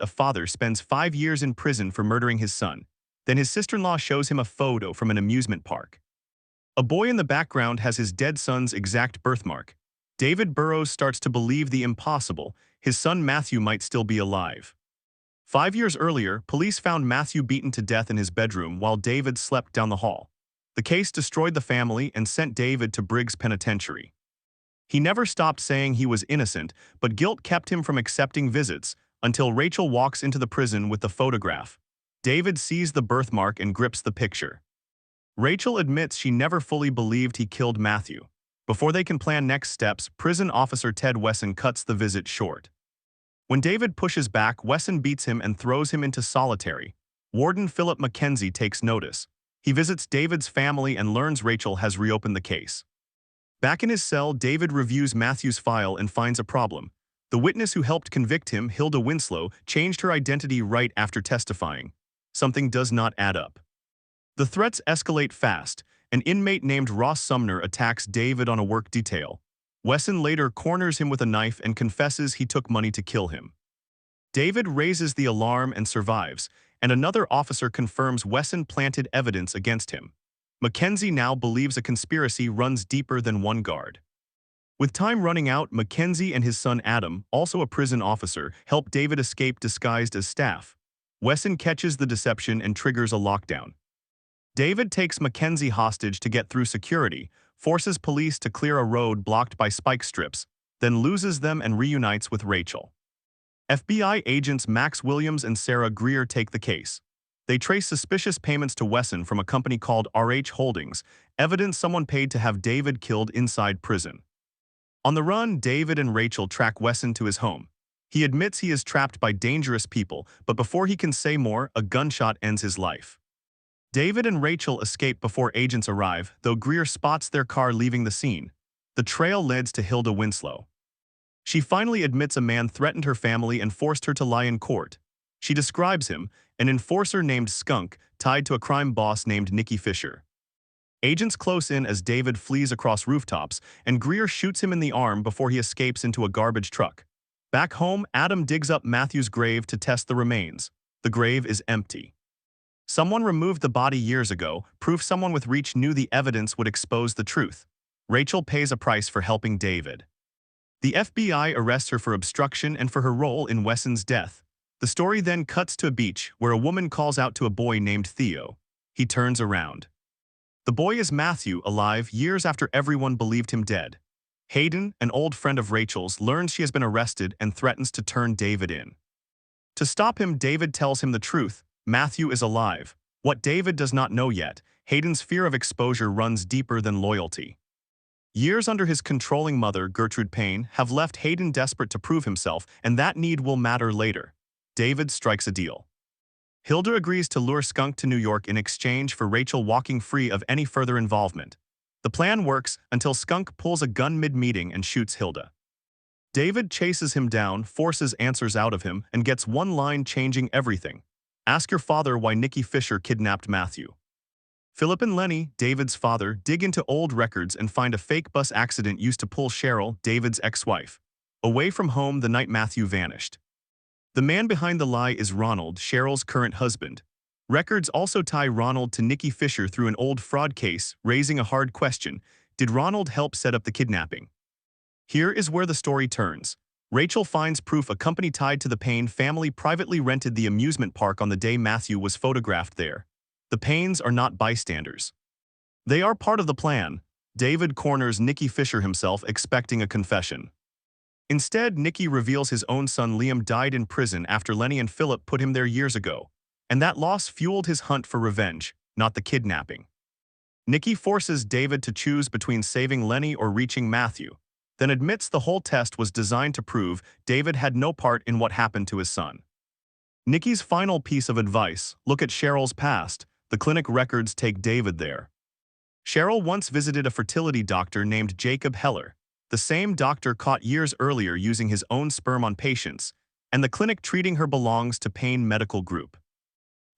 A father spends 5 years in prison for murdering his son. Then his sister-in-law shows him a photo from an amusement park. A boy in the background has his dead son's exact birthmark. David Burroughs starts to believe the impossible. His son Matthew might still be alive. 5 years earlier, police found Matthew beaten to death in his bedroom while David slept down the hall. The case destroyed the family and sent David to Briggs Penitentiary. He never stopped saying he was innocent, but guilt kept him from accepting visits until Rachel walks into the prison with the photograph. David sees the birthmark and grips the picture. Rachel admits she never fully believed he killed Matthew. Before they can plan next steps, prison officer Ted Wesson cuts the visit short. When David pushes back, Wesson beats him and throws him into solitary. Warden Philip Mackenzie takes notice. He visits David's family and learns Rachel has reopened the case. Back in his cell, David reviews Matthew's file and finds a problem. The witness who helped convict him, Hilda Winslow, changed her identity right after testifying. Something does not add up. The threats escalate fast. An inmate named Ross Sumner attacks David on a work detail. Wesson later corners him with a knife and confesses he took money to kill him. David raises the alarm and survives, and another officer confirms Wesson planted evidence against him. Mackenzie now believes a conspiracy runs deeper than one guard. With time running out, Mackenzie and his son Adam, also a prison officer, help David escape disguised as staff. Wesson catches the deception and triggers a lockdown. David takes Mackenzie hostage to get through security, forces police to clear a road blocked by spike strips, then loses them and reunites with Rachel. FBI agents Max Williams and Sarah Greer take the case. They trace suspicious payments to Wesson from a company called RH Holdings, evidence someone paid to have David killed inside prison. On the run, David and Rachel track Wesson to his home. He admits he is trapped by dangerous people, but before he can say more, a gunshot ends his life. David and Rachel escape before agents arrive, though Greer spots their car leaving the scene. The trail leads to Hilda Winslow. She finally admits a man threatened her family and forced her to lie in court. She describes him, an enforcer named Skunk, tied to a crime boss named Nicky Fisher. Agents close in as David flees across rooftops, and Greer shoots him in the arm before he escapes into a garbage truck. Back home, Adam digs up Matthew's grave to test the remains. The grave is empty. Someone removed the body years ago, proof someone with reach knew the evidence would expose the truth. Rachel pays a price for helping David. The FBI arrests her for obstruction and for her role in Wesson's death. The story then cuts to a beach where a woman calls out to a boy named Theo. He turns around. The boy is Matthew, alive years after everyone believed him dead. Hayden, an old friend of Rachel's, learns she has been arrested and threatens to turn David in. To stop him, David tells him the truth. Matthew is alive. What David does not know yet, Hayden's fear of exposure runs deeper than loyalty. Years under his controlling mother, Gertrude Payne, have left Hayden desperate to prove himself, and that need will matter later. David strikes a deal. Hilda agrees to lure Skunk to New York in exchange for Rachel walking free of any further involvement. The plan works until Skunk pulls a gun mid-meeting and shoots Hilda. David chases him down, forces answers out of him, and gets one line changing everything. Ask your father why Nicky Fisher kidnapped Matthew. Philip and Lenny, David's father, dig into old records and find a fake bus accident used to pull Cheryl, David's ex-wife, away from home the night Matthew vanished. The man behind the lie is Ronald, Cheryl's current husband. Records also tie Ronald to Nicky Fisher through an old fraud case, raising a hard question: did Ronald help set up the kidnapping? Here is where the story turns. Rachel finds proof a company tied to the Payne family privately rented the amusement park on the day Matthew was photographed there. The Paynes are not bystanders. They are part of the plan. David corners Nicky Fisher himself, expecting a confession. Instead, Nicky reveals his own son Liam died in prison after Lenny and Philip put him there years ago, and that loss fueled his hunt for revenge, not the kidnapping. Nicky forces David to choose between saving Lenny or reaching Matthew, then admits the whole test was designed to prove David had no part in what happened to his son. Nicky's final piece of advice: look at Cheryl's past. The clinic records take David there. Cheryl once visited a fertility doctor named Jacob Heller, the same doctor caught years earlier using his own sperm on patients, and the clinic treating her belongs to Payne Medical Group.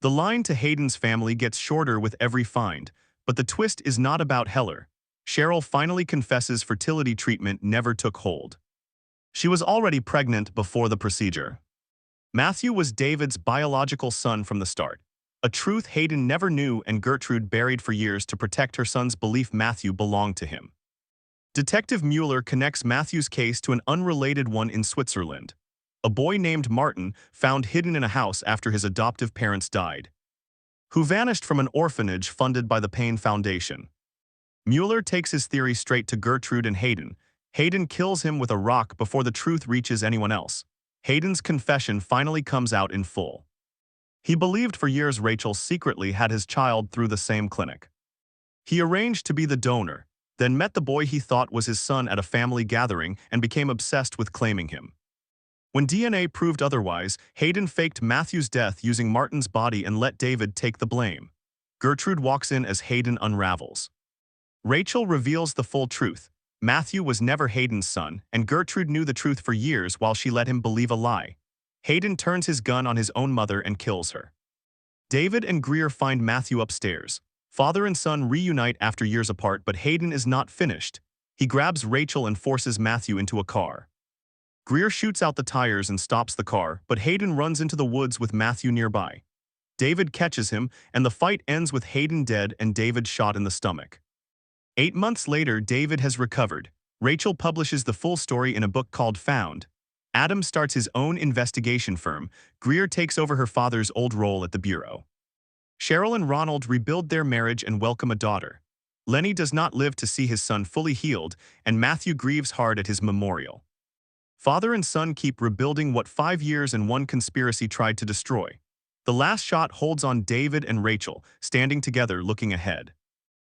The line to Hayden's family gets shorter with every find, but the twist is not about Heller. Cheryl finally confesses fertility treatment never took hold. She was already pregnant before the procedure. Matthew was David's biological son from the start, a truth Hayden never knew and Gertrude buried for years to protect her son's belief Matthew belonged to him. Detective Mueller connects Matthew's case to an unrelated one in Switzerland. A boy named Martin, found hidden in a house after his adoptive parents died, who vanished from an orphanage funded by the Payne Foundation. Mueller takes his theory straight to Gertrude and Hayden. Hayden kills him with a rock before the truth reaches anyone else. Hayden's confession finally comes out in full. He believed for years Rachel secretly had his child through the same clinic. He arranged to be the donor, then met the boy he thought was his son at a family gathering and became obsessed with claiming him. When DNA proved otherwise, Hayden faked Matthew's death using Martin's body and let David take the blame. Gertrude walks in as Hayden unravels. Rachel reveals the full truth. Matthew was never Hayden's son, and Gertrude knew the truth for years while she let him believe a lie. Hayden turns his gun on his own mother and kills her. David and Greer find Matthew upstairs. Father and son reunite after years apart, but Hayden is not finished. He grabs Rachel and forces Matthew into a car. Greer shoots out the tires and stops the car, but Hayden runs into the woods with Matthew nearby. David catches him, and the fight ends with Hayden dead and David shot in the stomach. 8 months later, David has recovered. Rachel publishes the full story in a book called Found. Adam starts his own investigation firm. Greer takes over her father's old role at the Bureau. Cheryl and Ronald rebuild their marriage and welcome a daughter. Lenny does not live to see his son fully healed, and Matthew grieves hard at his memorial. Father and son keep rebuilding what 5 years and one conspiracy tried to destroy. The last shot holds on David and Rachel, standing together looking ahead.